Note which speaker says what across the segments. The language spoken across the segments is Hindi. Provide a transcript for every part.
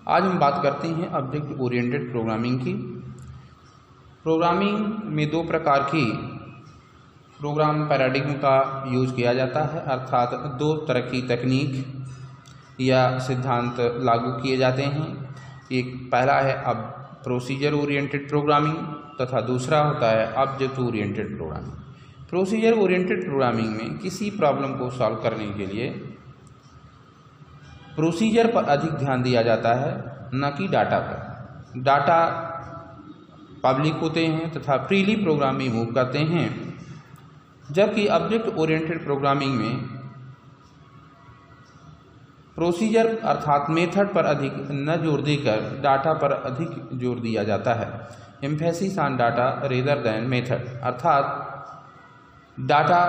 Speaker 1: आज हम बात करते हैं ऑब्जेक्ट ओरिएंटेड प्रोग्रामिंग की। प्रोग्रामिंग में दो प्रकार की प्रोग्राम पैराडिग्म का यूज़ किया जाता है, अर्थात दो तरह की तकनीक या सिद्धांत लागू किए जाते हैं। एक पहला है अब प्रोसीजर ओरिएंटेड प्रोग्रामिंग तथा दूसरा होता है object oriented programming. Procedure oriented programming में किसी प्रॉब्लम को सॉल्व करने के लिए प्रोसीजर पर अधिक ध्यान दिया जाता है, न कि डाटा पर। डाटा पब्लिक होते हैं तथा फ्रीली प्रोग्राम में मूव करते हैं, जबकि ऑब्जेक्ट ओरिएंटेड प्रोग्रामिंग में प्रोसीजर अर्थात मेथड पर अधिक न जोर देकर डाटा पर अधिक जोर दिया जाता है। Emphasis on data rather than method, अर्थात डाटा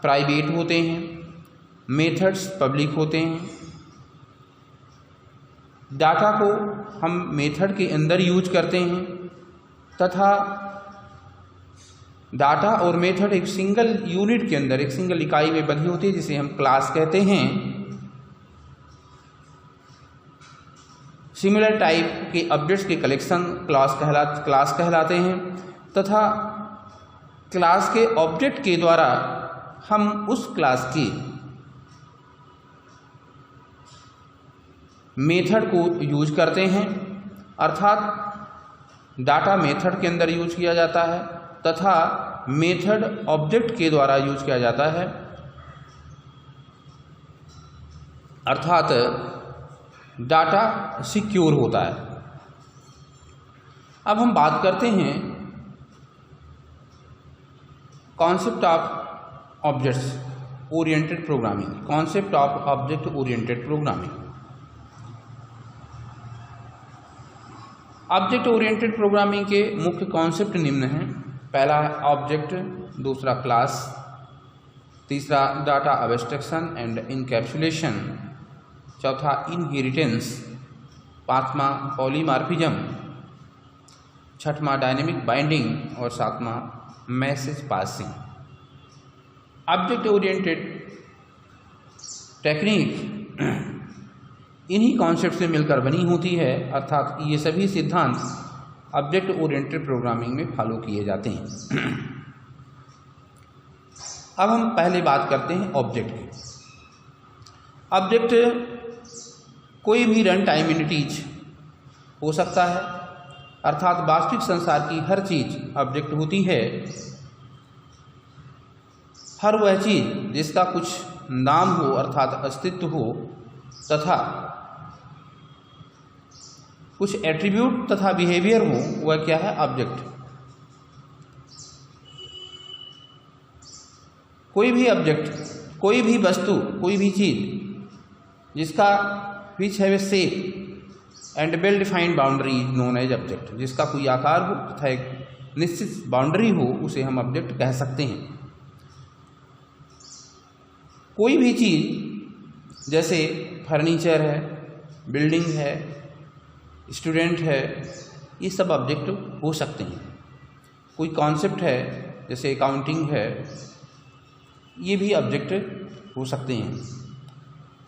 Speaker 1: प्राइवेट होते हैं, मेथड्स पब्लिक होते हैं। डाटा को हम मेथड के अंदर यूज करते हैं तथा डाटा और मेथड एक सिंगल यूनिट के अंदर, एक सिंगल इकाई में बंधी होती है, जिसे हम क्लास कहते हैं। सिमिलर टाइप के ऑब्जेक्ट्स के कलेक्शन क्लास कहलाते हैं तथा क्लास के ऑब्जेक्ट के द्वारा हम उस क्लास की मेथड को यूज करते हैं, अर्थात डाटा मेथड के अंदर यूज किया जाता है तथा मेथड ऑब्जेक्ट के द्वारा यूज किया जाता है, अर्थात डाटा सिक्योर होता है। अब हम बात करते हैं concept of objects oriented programming. Concept of object oriented programming. Object oriented programming के मुख्य कॉन्सेप्ट निम्न हैं। पहला है ऑब्जेक्ट, दूसरा क्लास, तीसरा डाटा एब्स्ट्रैक्शन एंड इनकैप्सुलेशन, चौथा इनहेरिटेंस, पांचवा पॉलीमॉर्फिज्म, छठवां डायनेमिक बाइंडिंग और सातवां message passing. Object oriented technique इन्हीं कॉन्सेप्ट से मिलकर बनी होती है, अर्थात ये सभी सिद्धांत ऑब्जेक्ट ओरिएंटेड प्रोग्रामिंग में फॉलो किए जाते हैं। अब हम पहले बात करते हैं ऑब्जेक्ट की। ऑब्जेक्ट कोई भी रन टाइम एंटिटीज हो सकता है, अर्थात वास्तविक संसार की हर चीज ऑब्जेक्ट होती है। हर वह चीज जिसका कुछ नाम हो अर्थात अस्तित्व हो तथा कुछ एट्रीब्यूट तथा बिहेवियर हो, वह क्या है? ऑब्जेक्ट। कोई भी ऑब्जेक्ट, कोई भी वस्तु, कोई भी चीज जिसका which have a shape and well defined boundary is known as object. जिसका कोई आकार हो तथा एक निश्चित बाउंड्री हो, उसे हम ऑब्जेक्ट कह सकते हैं। कोई भी चीज जैसे फर्नीचर है, बिल्डिंग है, स्टूडेंट है, ये सब ऑब्जेक्ट हो सकते हैं। कोई कॉन्सेप्ट है जैसे अकाउंटिंग है, ये भी ऑब्जेक्ट हो सकते हैं।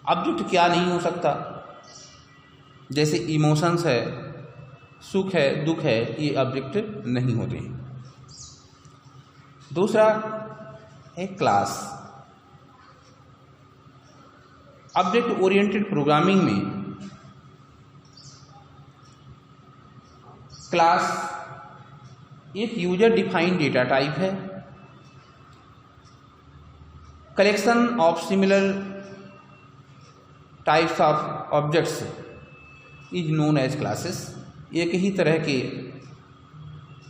Speaker 1: ऑब्जेक्ट क्या नहीं हो सकता? जैसे इमोशंस है, सुख है, दुख है, ये ऑब्जेक्ट नहीं होते हैं। दूसरा है क्लास। ऑब्जेक्ट ओरिएंटेड प्रोग्रामिंग में क्लास एक यूजर डिफाइंड डेटा टाइप है। Collection of similar types of objects is known as classes. एक ही तरह के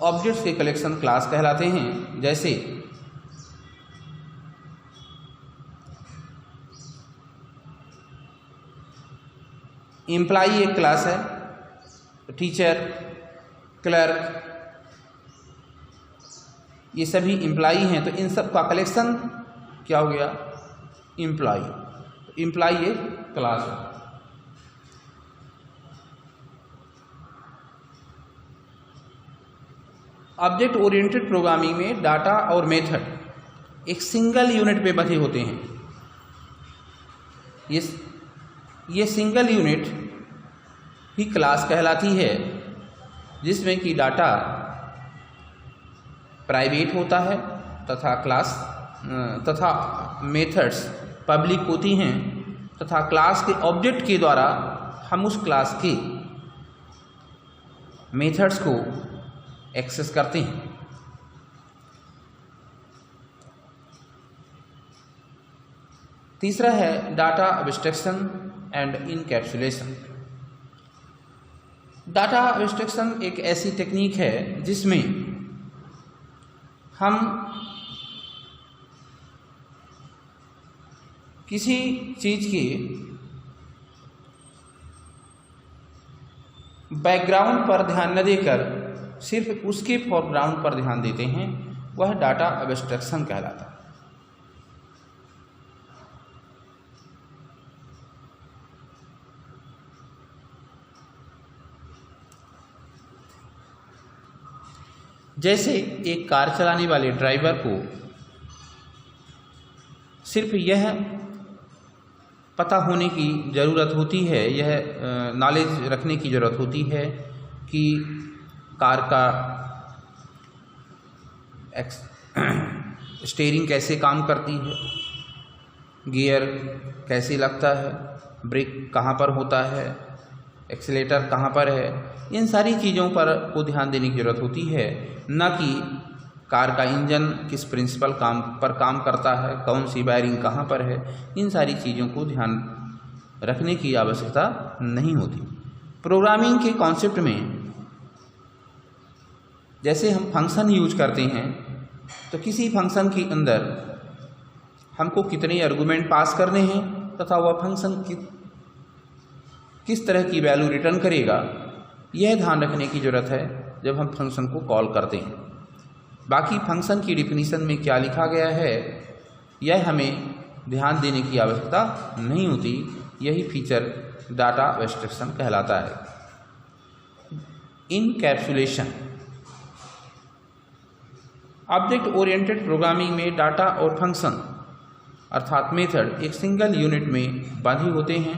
Speaker 1: ऑब्जेक्ट्स के कलेक्शन क्लास कहलाते हैं। जैसे एम्प्लॉई एक क्लास है, टीचर, क्लर्क, ये सभी एम्प्लॉई हैं, तो इन सब का कलेक्शन क्या हो गया? एम्प्लॉई। एम्प्लॉई एक क्लास है। ऑब्जेक्ट ओरिएंटेड प्रोग्रामिंग में डाटा और मेथड एक सिंगल यूनिट पे बंधे होते हैं। ये सिंगल यूनिट ही क्लास कहलाती है, जिसमें कि डाटा प्राइवेट होता है तथा मेथड्स पब्लिक होती हैं, तथा क्लास के ऑब्जेक्ट के द्वारा हम उस क्लास के मेथड्स को एक्सेस करते हैं। तीसरा है data abstraction and encapsulation. Data abstraction एक ऐसी टेक्निक है जिसमें हम किसी चीज़ के बैकग्राउंड पर ध्यान न देकर सिर्फ उसके फोरग्राउंड पर ध्यान देते हैं, वह डाटा एब्स्ट्रैक्शन कहलाता है। जैसे एक कार चलाने वाले ड्राइवर को सिर्फ यह पता होने की ज़रूरत होती है, यह नॉलेज रखने की ज़रूरत होती है कि कार का स्टीयरिंग कैसे काम करती है, गियर कैसे लगता है, ब्रेक कहाँ पर होता है, एक्सीलेटर कहाँ पर है। इन सारी चीज़ों पर को ध्यान देने की ज़रूरत होती है, न कि कार का इंजन किस प्रिंसिपल काम करता है, कौन सी वायरिंग कहाँ पर है। इन सारी चीज़ों को ध्यान रखने की आवश्यकता नहीं होती। प्रोग्रामिंग के कॉन्सेप्ट में जैसे हम फंक्शन यूज करते हैं, तो किसी फंक्शन के अंदर हमको कितने आर्गुमेंट पास करने हैं तथा वह फंक्शन किस तरह की वैल्यू रिटर्न करेगा, यह ध्यान रखने की ज़रूरत है जब हम फंक्शन को कॉल करते हैं। बाकी फंक्शन की डिफिनीशन में क्या लिखा गया है, यह हमें ध्यान देने की आवश्यकता नहीं होती। यही फीचर डाटा एब्स्ट्रैक्शन कहलाता है। इनकैप्सुलेशन। ऑब्जेक्ट ओरिएंटेड प्रोग्रामिंग में डाटा और फंक्शन अर्थात मेथड एक सिंगल यूनिट में बांधे होते हैं,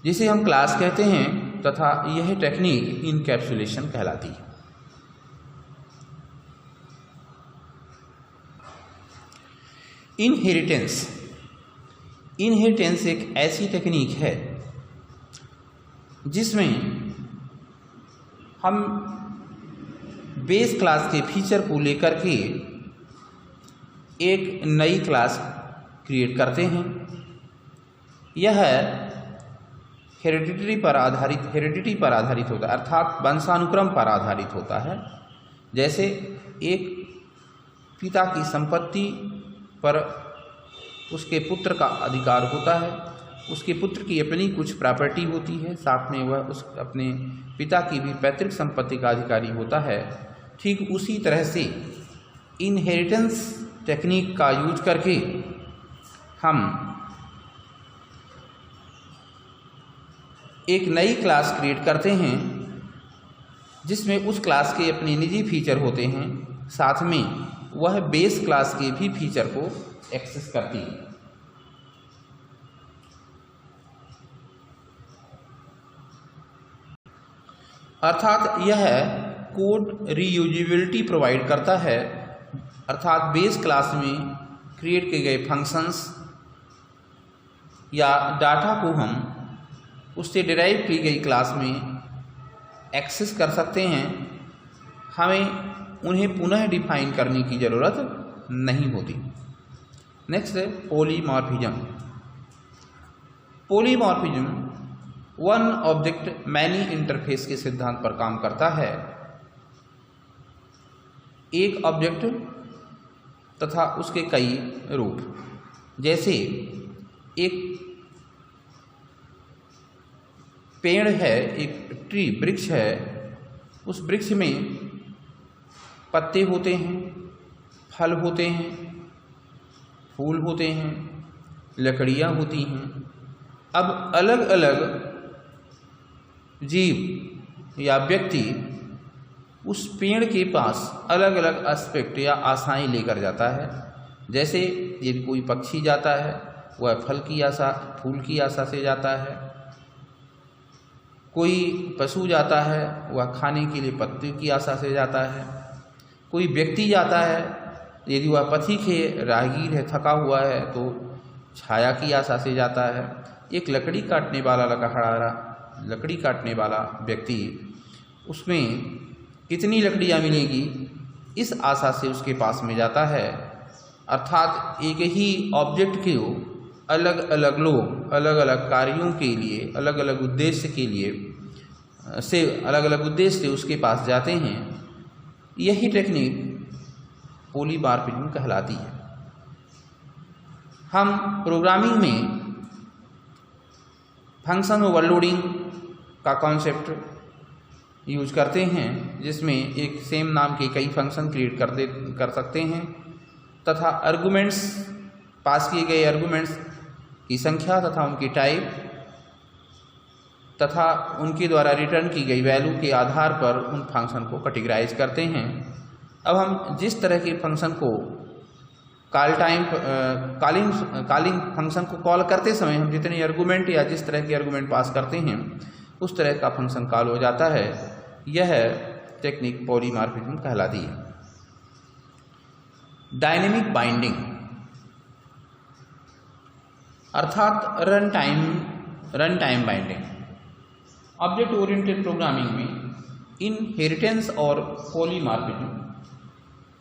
Speaker 1: जिसे हम क्लास कहते हैं, तथा यह टेक्निक इनकैप्सुलेशन कहलाती है। इनहेरिटेंस एक ऐसी टेक्निक है जिसमें हम बेस क्लास के फीचर को लेकर के एक नई क्लास क्रिएट करते हैं। यह हेरिडिटी पर आधारित होता है, अर्थात वंशानुक्रम पर आधारित होता है। जैसे एक पिता की संपत्ति पर उसके पुत्र का अधिकार होता है, उसके पुत्र की अपनी कुछ प्रॉपर्टी होती है, साथ में वह उस अपने पिता की भी पैतृक संपत्ति का अधिकारी होता है। ठीक उसी तरह से इनहेरिटेंस टेक्निक का यूज करके हम एक नई क्लास क्रिएट करते हैं, जिसमें उस क्लास के अपने निजी फीचर होते हैं, साथ में वह बेस क्लास के भी फीचर को एक्सेस करती है। अर्थात यह कोड रीयूजेबिलिटी प्रोवाइड करता है, अर्थात बेस क्लास में क्रिएट किए गए फंक्शंस या डाटा को हम उससे डिराइव की गई क्लास में एक्सेस कर सकते हैं। हमें उन्हें पुनः डिफाइन करने की ज़रूरत नहीं होती। नेक्स्ट है polymorphism. Polymorphism one object many interface के सिद्धांत पर काम करता है। एक ऑब्जेक्ट तथा उसके कई रूप, जैसे एक पेड़ है, एक ट्री वृक्ष है, उस वृक्ष में पत्ते होते हैं, फल होते हैं, फूल होते हैं, लकड़ियाँ होती हैं। अब अलग अलग जीव या व्यक्ति उस पेड़ के पास अलग अलग एस्पेक्ट या आशाएं लेकर जाता है। जैसे यदि कोई पक्षी जाता है, वह फल की आशा, फूल की आशा से जाता है। कोई पशु जाता है वह खाने के लिए पत्ते की आशा से जाता है, कोई व्यक्ति जाता है यदि वह पथिक है, राहगीर है, थका हुआ है तो छाया की आशा से जाता है। एक लकड़ी काटने वाला लकड़ी काटने वाला व्यक्ति उसमें कितनी लकड़ियाँ मिलेंगी इस आशा से उसके पास में जाता है। अर्थात एक ही ऑब्जेक्ट को अलग अलग लोग अलग अलग कार्यों के लिए अलग अलग उद्देश्य के लिए अलग अलग उद्देश्य से उसके पास जाते हैं। यही टेक्निक पॉलीमॉर्फिज्म कहलाती है। हम प्रोग्रामिंग में फंक्शन ओवरलोडिंग का कॉन्सेप्ट यूज करते हैं, जिसमें एक सेम नाम के कई फंक्शन क्रिएट कर सकते हैं तथा आर्गुमेंट्स, पास किए गए आर्गुमेंट्स की संख्या तथा उनकी टाइप तथा उनके द्वारा रिटर्न की गई वैल्यू के आधार पर उन फंक्शन को कैटेगराइज करते हैं। अब हम जिस तरह के फंक्शन को कॉलिंग फंक्शन को कॉल करते समय हम जितने आर्गुमेंट या जिस तरह के आर्गुमेंट पास करते हैं उस तरह का फंक्शन कॉल हो जाता है। यह टेक्निक पॉलीमॉर्फिज्म कहलाती है। डायनेमिक बाइंडिंग अर्थात run time binding object oriented programming में इनहेरिटेंस और पॉलीमॉर्फिज्म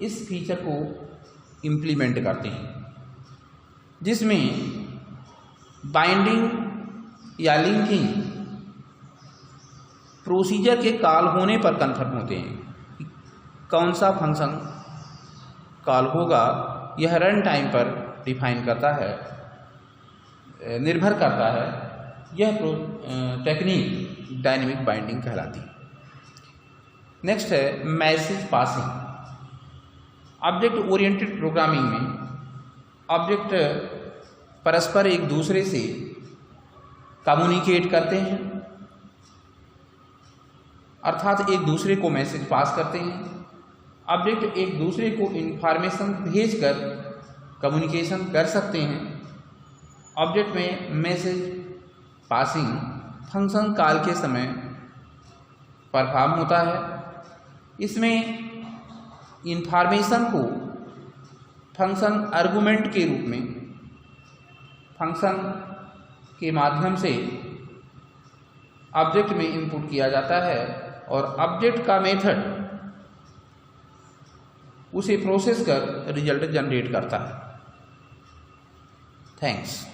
Speaker 1: इस फीचर को इम्प्लीमेंट करते हैं, जिसमें बाइंडिंग या लिंकिंग प्रोसीजर के कॉल होने पर कन्फर्म होते हैं कि कौन सा फंक्शन कॉल होगा। यह रन टाइम पर डिफाइन करता है, निर्भर करता है। यह टेक्निक डायनेमिक बाइंडिंग कहलाती है। नेक्स्ट है message passing. Object oriented programming में ऑब्जेक्ट परस्पर एक दूसरे से कम्युनिकेट करते हैं, अर्थात एक दूसरे को मैसेज पास करते हैं। ऑब्जेक्ट एक दूसरे को इंफॉर्मेशन भेजकर कम्युनिकेशन कर सकते हैं। ऑब्जेक्ट में मैसेज पासिंग फंक्शन कॉल के समय परफॉर्म होता है। इसमें इंफॉर्मेशन को फंक्शन आर्गुमेंट के रूप में फंक्शन के माध्यम से ऑब्जेक्ट में इनपुट किया जाता है और ऑब्जेक्ट का मेथड उसे प्रोसेस कर रिजल्ट जनरेट करता है। थैंक्स।